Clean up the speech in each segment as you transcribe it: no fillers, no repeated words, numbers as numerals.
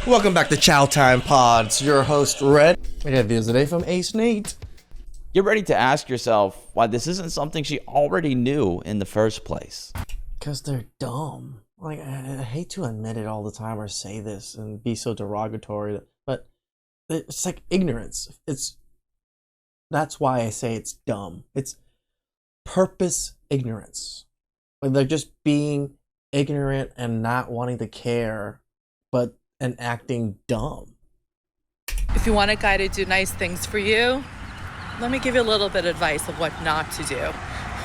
Welcome back to Chow Time Pods. Your host, Red. We got videos today from acenate. Get ready to ask yourself why this isn't something she already knew in the first place. Because they're dumb. Like, I hate to admit it all the time or say this and be so derogatory, but it's like ignorance. That's why I say it's dumb. It's purpose ignorance. Like, they're just being ignorant and not wanting to care, and acting dumb. If you want a guy to do nice things for you, let me give you a little bit of advice of what not to do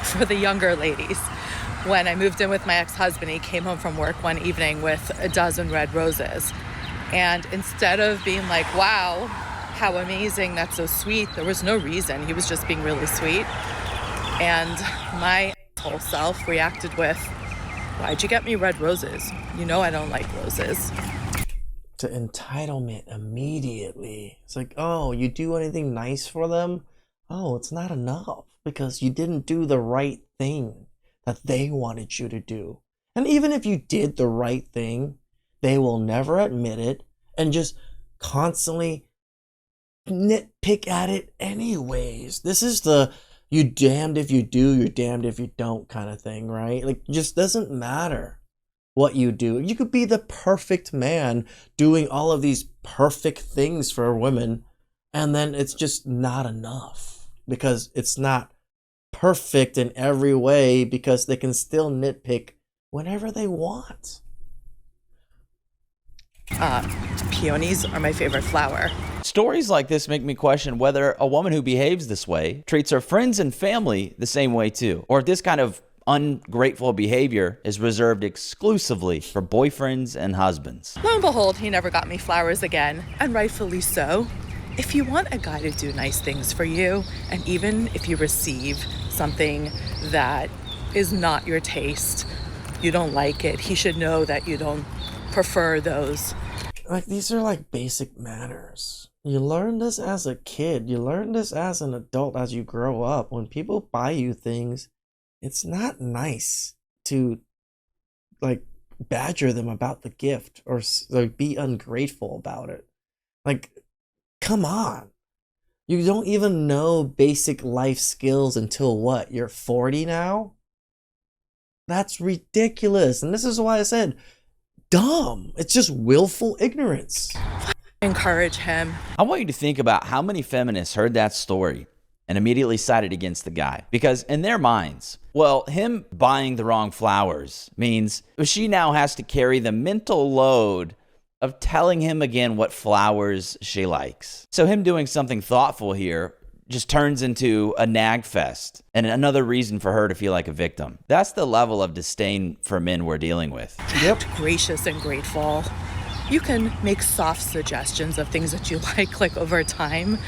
for the younger ladies. When I moved in with my ex-husband, he came home from work one evening with a dozen red roses. And instead of being like, wow, how amazing, that's so sweet, there was no reason. He was just being really sweet. And my whole self reacted with, why'd you get me red roses? You know I don't like roses. To entitlement immediately. It's like, oh, you do anything nice for them? Oh, it's not enough because you didn't do the right thing that they wanted you to do. And even if you did the right thing, they will never admit it and just constantly nitpick at it anyways. This is the you damned if you do, you're damned if you don't kind of thing, right? Like, it just doesn't matter what you do. You could be the perfect man doing all of these perfect things for women, and then it's just not enough because it's not perfect in every way because they can still nitpick whenever they want. Peonies are my favorite flower. Stories like this make me question whether a woman who behaves this way treats her friends and family the same way too, or if this kind of ungrateful behavior is reserved exclusively for boyfriends and husbands. Lo and behold, he never got me flowers again, and rightfully so. If you want a guy to do nice things for you, and even if you receive something that is not your taste, you don't like it, he should know that you don't prefer those. Like, these are like basic manners. You learn this as a kid. You learn this as an adult as you grow up. When people buy you things, it's not nice to like badger them about the gift or like be ungrateful about it. Like, come on. You don't even know basic life skills until what? You're 40 now? That's ridiculous. And this is why I said dumb. It's just willful ignorance. Encourage him. I want you to think about how many feminists heard that story and immediately sided against the guy. Because in their minds, well, him buying the wrong flowers means she now has to carry the mental load of telling him again what flowers she likes. So him doing something thoughtful here just turns into a nag fest and another reason for her to feel like a victim. That's the level of disdain for men we're dealing with. Yep. Gracious and grateful. You can make soft suggestions of things that you like over time,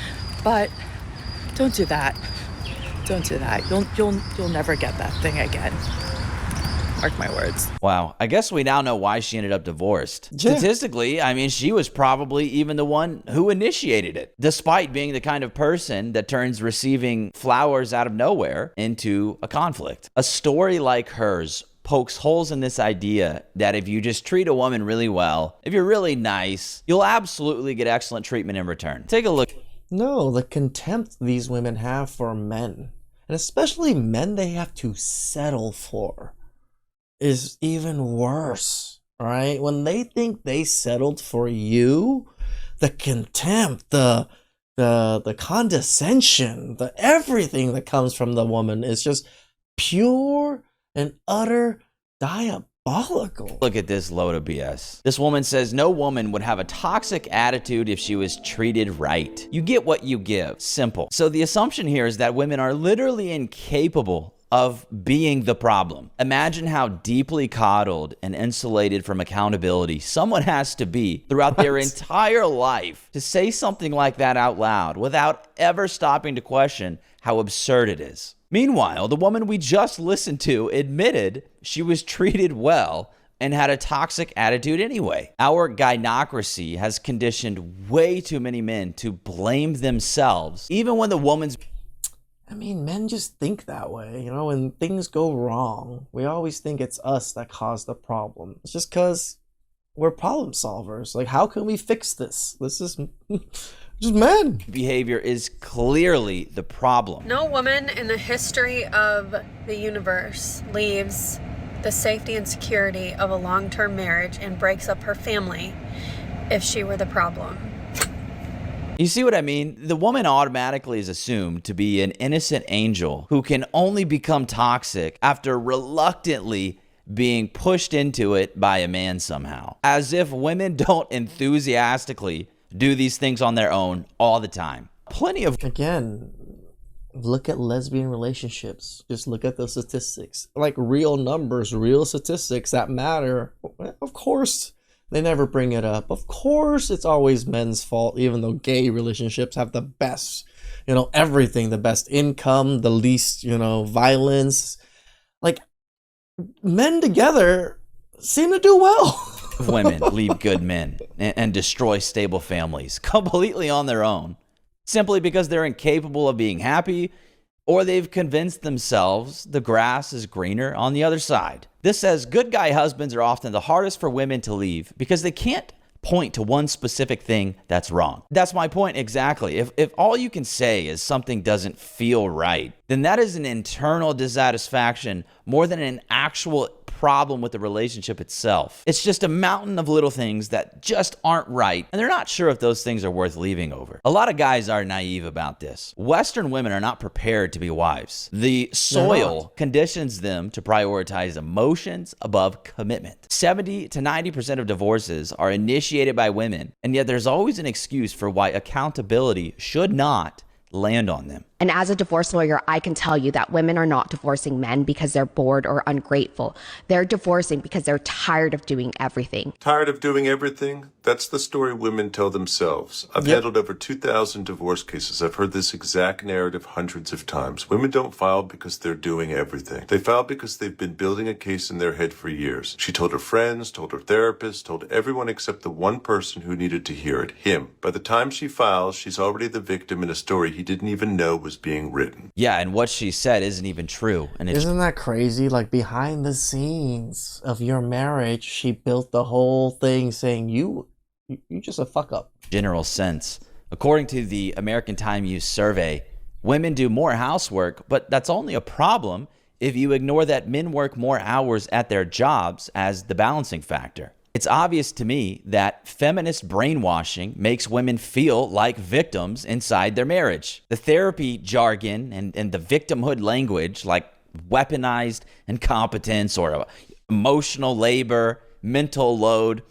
but don't do that. Don't do that. You'll never get that thing again. Mark my words. Wow. I guess we now know why she ended up divorced. Yeah. Statistically, I mean, she was probably even the one who initiated it, despite being the kind of person that turns receiving flowers out of nowhere into a conflict. A story like hers pokes holes in this idea that if you just treat a woman really well, if you're really nice, you'll absolutely get excellent treatment in return. Take a look. No, the contempt these women have for men, and especially men they have to settle for, is even worse, right? When they think they settled for you, the contempt, the condescension, the everything that comes from the woman is just pure and utter diabolical. Look at this load of BS. This woman says no woman would have a toxic attitude if she was treated right. You get what you give. Simple. So the assumption here is that women are literally incapable of being the problem. Imagine how deeply coddled and insulated from accountability someone has to be throughout their entire life to say something like that out loud without ever stopping to question how absurd it is. Meanwhile, the woman we just listened to admitted she was treated well and had a toxic attitude anyway. Our gynocracy has conditioned way too many men to blame themselves, even when the woman's... I mean, men just think that way, you know, when things go wrong, we always think it's us that caused the problem. It's just because we're problem solvers. Like, how can we fix this? This is just men. Behavior is clearly the problem. No woman in the history of the universe leaves the safety and security of a long-term marriage and breaks up her family if she were the problem. You see what I mean? The woman automatically is assumed to be an innocent angel who can only become toxic after reluctantly being pushed into it by a man somehow. As if women don't enthusiastically do these things on their own all the time. Plenty of... Again, look at lesbian relationships. Just look at those statistics. Like, real numbers, real statistics that matter. Of course, they never bring it up. Of course, it's always men's fault, even though gay relationships have the best, everything, the best income, the least, violence. Like, men together seem to do well. Women leave good men and destroy stable families completely on their own, simply because they're incapable of being happy, or they've convinced themselves the grass is greener on the other side. This says good guy husbands are often the hardest for women to leave because they can't point to one specific thing that's wrong. That's my point exactly. If all you can say is something doesn't feel right, then that is an internal dissatisfaction more than an actual problem with the relationship itself. It's just a mountain of little things that just aren't right, and they're not sure if those things are worth leaving over. A lot of guys are naive about this. Western women are not prepared to be wives. The soil conditions them to prioritize emotions above commitment. 70 to 90% of divorces are initiated by women, and yet there's always an excuse for why accountability should not land on them. And as a divorce lawyer, I can tell you that women are not divorcing men because they're bored or ungrateful. They're divorcing because they're tired of doing everything. Tired of doing everything? That's the story women tell themselves. I've handled over 2,000 divorce cases. I've heard this exact narrative hundreds of times. Women don't file because they're doing everything. They file because they've been building a case in their head for years. She told her friends, told her therapist, told everyone except the one person who needed to hear it, him. By the time she files, she's already the victim in a story he didn't even know was being written. Yeah, and what she said isn't even true. And isn't that crazy? Like, behind the scenes of your marriage, she built the whole thing saying you just a fuck up. General sense. According to the American Time Use survey, women do more housework, but that's only a problem if you ignore that men work more hours at their jobs as the balancing factor. It's obvious to me that feminist brainwashing makes women feel like victims inside their marriage. The therapy jargon and the victimhood language, like weaponized incompetence or emotional labor, mental load,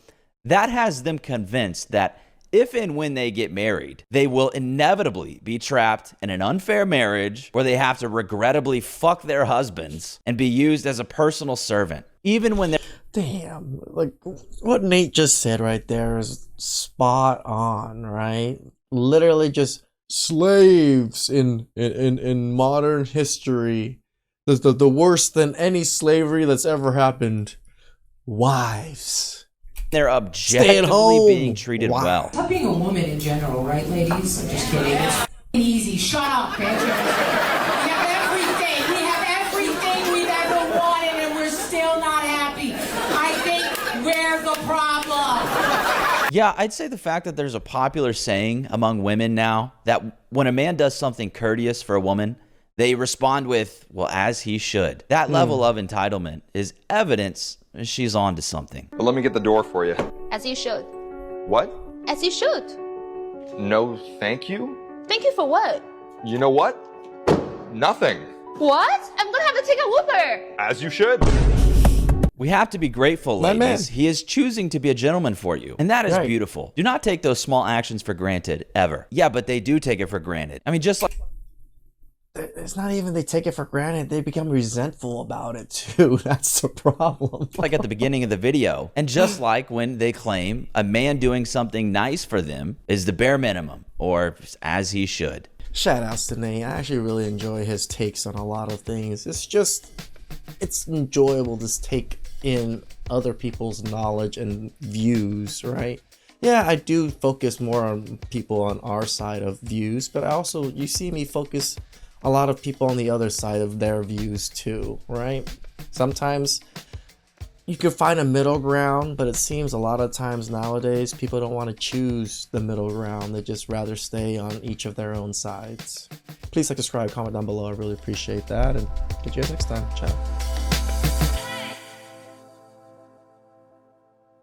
that has them convinced that if and when they get married, they will inevitably be trapped in an unfair marriage where they have to regrettably fuck their husbands and be used as a personal servant, even when they're... Damn, like what Nate just said right there is spot on, right? Literally just slaves in modern history. The worst than any slavery that's ever happened. Wives. They're objectively being treated well. Not being a woman in general, right, ladies? I'm just kidding. It's easy. Shut up, bitch. We have everything. We have everything we've ever wanted, and we're still not happy. I think we're the problem. Yeah, I'd say the fact that there's a popular saying among women now that when a man does something courteous for a woman, they respond with, well, as he should. That level of entitlement is evidence she's on to something. But let me get the door for you. As you should. What? As you should. No, thank you? Thank you for what? You know what? Nothing. What? I'm gonna have to take a Uber. As you should. We have to be grateful, ladies. He is choosing to be a gentleman for you. And that is beautiful. Do not take those small actions for granted, ever. Yeah, but they do take it for granted. I mean, just like... It's not even they take it for granted. They become resentful about it too. That's the problem. Like at the beginning of the video. And just like when they claim a man doing something nice for them is the bare minimum, or as he should. Shout outs to Nate. I actually really enjoy his takes on a lot of things. It's enjoyable to take in other people's knowledge and views, right? Yeah, I do focus more on people on our side of views, but you see me focus a lot of people on the other side of their views too, right? Sometimes you could find a middle ground, but it seems a lot of times nowadays people don't want to choose the middle ground. They just rather stay on each of their own sides. Please like, subscribe, comment down below. I really appreciate that, and catch you guys next time. Ciao.